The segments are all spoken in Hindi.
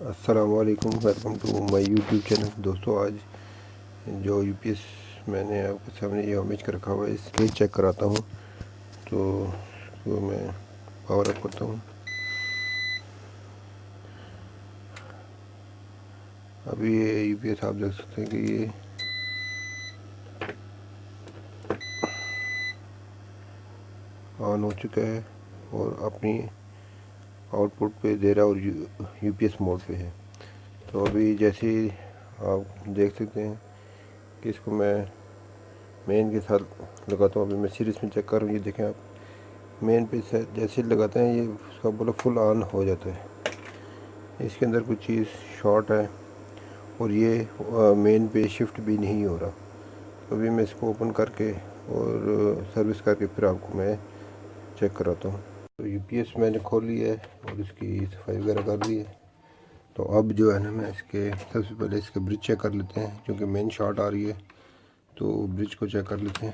अस्सलामुअलैकुम, welcome to my YouTube channel. दोस्तों, आज जो यूपीएस मैंने आपके सामने ये होमेज कर रखा हुआ है, इसके चेक कराता हूँ। तो मैं पावर अप करता हूँ। अभी ये यूपीएस आप देख सकते हैं कि ये ऑन हो चुका है और अपनी आउटपुट पे दे रहा है और यूपीएस मोड पे है। तो अभी जैसे ही आप देख सकते हैं कि इसको मैं मेन के साथ लगाता हूँ। अभी मैं सीरीज में चेक कर रहा हूँ। ये देखें आप, मेन पे जैसे ही लगाते हैं ये उसका बोला फुल ऑन हो जाता है। इसके अंदर कुछ चीज़ शॉर्ट है और ये मेन पे शिफ्ट भी नहीं हो रहा। तो अभी मैं इसको ओपन करके और सर्विस करके फिर आपको मैं चेक कराता हूँ। तो यूपीएस मैंने खोल लिया है और इसकी सफाई वगैरह कर ली है। तो अब जो है ना, मैं इसके सबसे पहले इसके ब्रिज चेक कर लेते हैं, क्योंकि मेन शॉर्ट आ रही है। तो ब्रिज को चेक कर लेते हैं।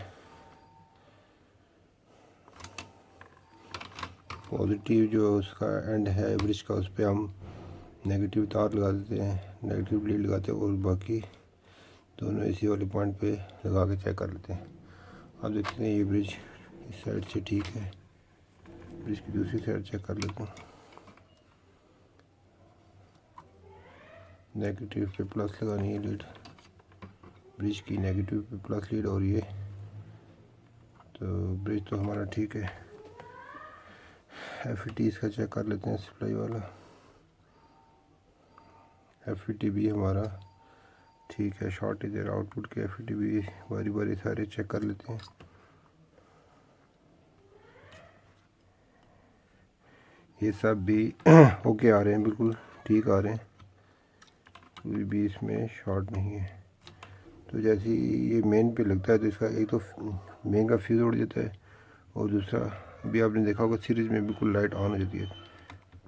पॉजिटिव जो उसका एंड है ब्रिज का, उस पर हम नेगेटिव तार लगा देते हैं, नेगेटिव लीड लगाते हैं और बाकी दोनों इसी वाले पॉइंट पे लगा के चेक कर लेते हैं। आप देखते हैं ये ब्रिज इस साइड से ठीक है। ब्रिज की दूसरी साइड चेक कर लेते हैं। नेगेटिव पे प्लस लगानी है लीड, ब्रिज की नेगेटिव पे प्लस लीड। और ये तो ब्रिज तो हमारा ठीक है। एफ इसका चेक कर लेते हैं, सप्लाई वाला एफ भी हमारा ठीक है। शॉर्ट इधर आउटपुट के एफ भी बारी बारी सारे चेक कर लेते हैं। ये सब भी ओके आ रहे हैं, बिल्कुल ठीक आ रहे हैं, कोई भी इसमें शॉर्ट नहीं है। तो जैसे ये मेन पे लगता है तो इसका एक तो मेन का फ्यूज़ उड़ जाता है और दूसरा भी आपने देखा होगा सीरीज़ में बिल्कुल लाइट ऑन हो जाती है।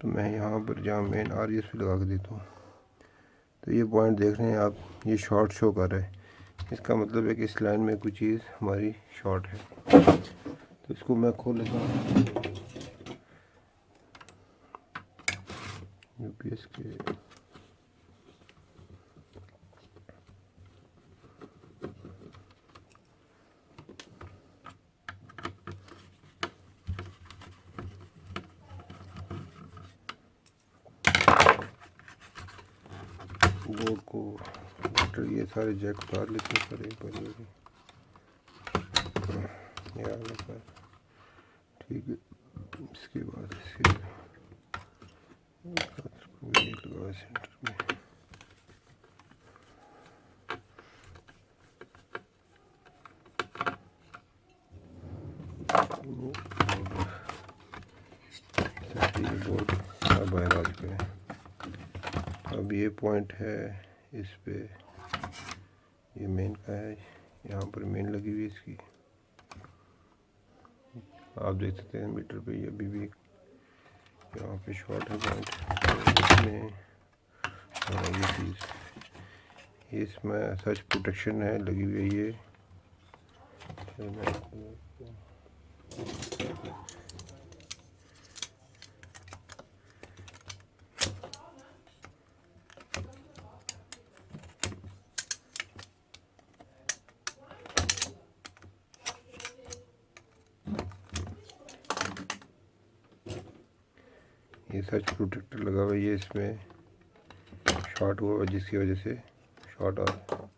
तो मैं यहाँ पर जहाँ मेन आ रही है इस पर लगा के देता हूँ। तो ये पॉइंट देख रहे हैं आप, ये शॉर्ट शो कर रहा है। इसका मतलब है कि इस लाइन में कोई चीज़ हमारी शॉर्ट है। तो इसको मैं खोल लेता हूँ यूपीएस के। बोर्ड को ये सारे जैक उतार लेते हैं सर एक बार। ये आगे पर ठीक है। इसके बाद इसके लगा सेंटर में। बोर्ड अब बाहर आ चुका है। अब ये पॉइंट है इस पे, ये मेन का है, यहाँ पर मेन लगी हुई है इसकी। आप देख सकते हैं मीटर पे ये अभी भी यहाँ पे शॉर्ट है पॉइंट। इसमें ये चीज़, इसमें सच प्रोटेक्शन है लगी हुई है। ये ये सच प्रोटेक्टर लगा हुआ है, ये इसमें शॉर्ट हुआ जिसकी वजह से शॉर्ट आ रहा है।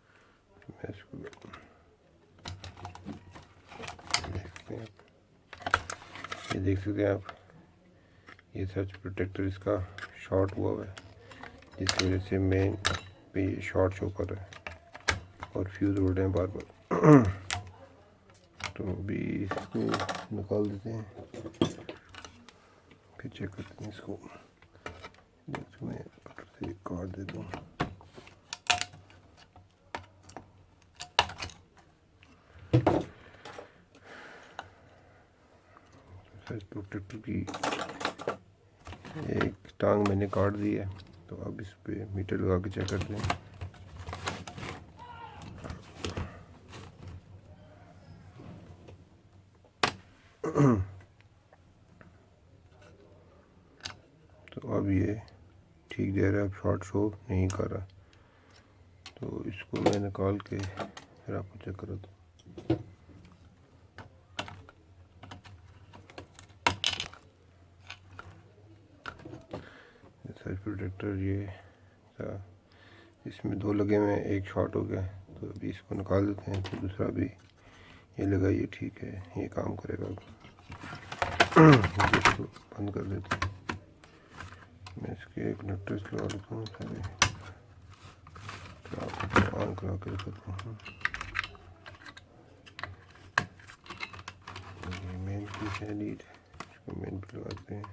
मैं इसको देखते हैं, ये देख सकते हैं आप, ये सच प्रोटेक्टर इसका शॉर्ट हुआ है जिसकी वजह से मेन पे शॉर्ट शो कर रहा है और फ्यूज़ उड़ रहे हैं बार बार। तो अभी इसको निकाल देते हैं, फिर चेक करते हैं इसको। मैं कटर से काट देता हूँ। प्रोटेक्टर की एक टांग मैंने काट दी है। तो अब इस पे मीटर लगा के चेक करते हैं। तो अब ये ठीक दे रहा है अब शॉर्ट शो नहीं कर रहा। तो इसको मैं निकाल के फिर आपको चेक करा दूँ। सर्च प्रोटेक्टर ये था, इसमें 2 लगे हुए हैं, एक शॉर्ट हो गया। तो अभी इसको निकाल देते हैं, तो दूसरा भी ये लगाइए, ठीक है, ये काम करेगा। इसको बंद कर देते हैं। मैं इसके कनेक्टर्स लगा देता हूँ, सारे ऑन करा के रखता हूँ। ये मेन की है लीड, इसको मेन पे लगाते हैं।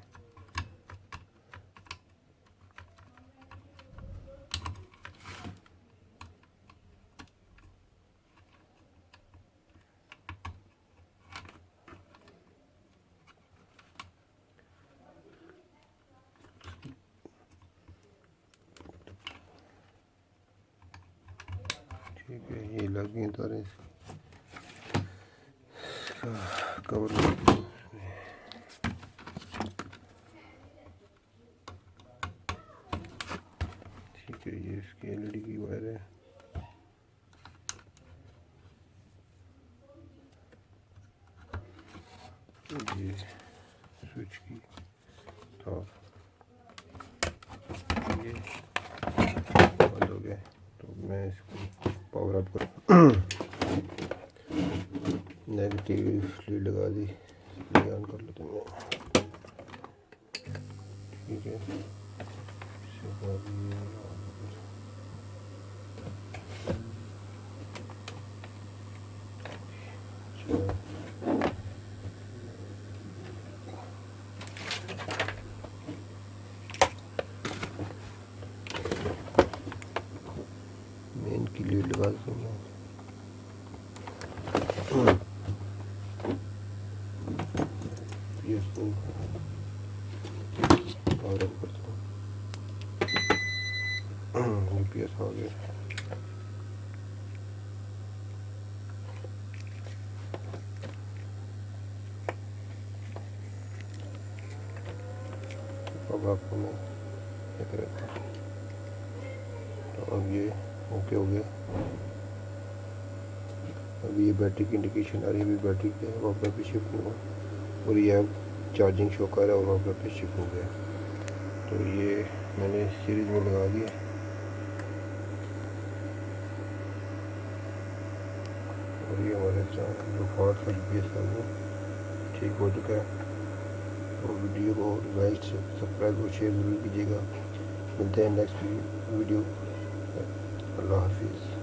ठीक है, ये लग गई तारें, कवर ठीक है। ये इसकी एलईडी की वायर है। ये स्विच की तार, ये बंद हो गया। तो मैं इसको पावर अप कर नेगेटिव लीड लगा दी, ऑन कर लेते हैं। ठीक है, मेन की लीड लगा देते हैं। और अब करता हूँ, यूपीएस आ गया। अब आपको मैं क्या करता हूँ, तो अब ये ओके हो गया। अभी ये बैटरी की इंडिकेशन आ रही है, अभी बैटरी के वापस पे शिफ्ट नहीं हुआ, और ये अब चार्जिंग शो कर रहा है और वापस पे शिफ्ट हो गया। तो ये मैंने सीरीज में लगा दिया। और ये हमारे जो फॉल्ट का यूपीएस है वो ठीक हो चुका है। तो वीडियो को लाइक सब्सक्राइब और शेयर ज़रूर कीजिएगा। मिलते हैं नेक्स्ट वीडियो। अल्लाह हाफिज़।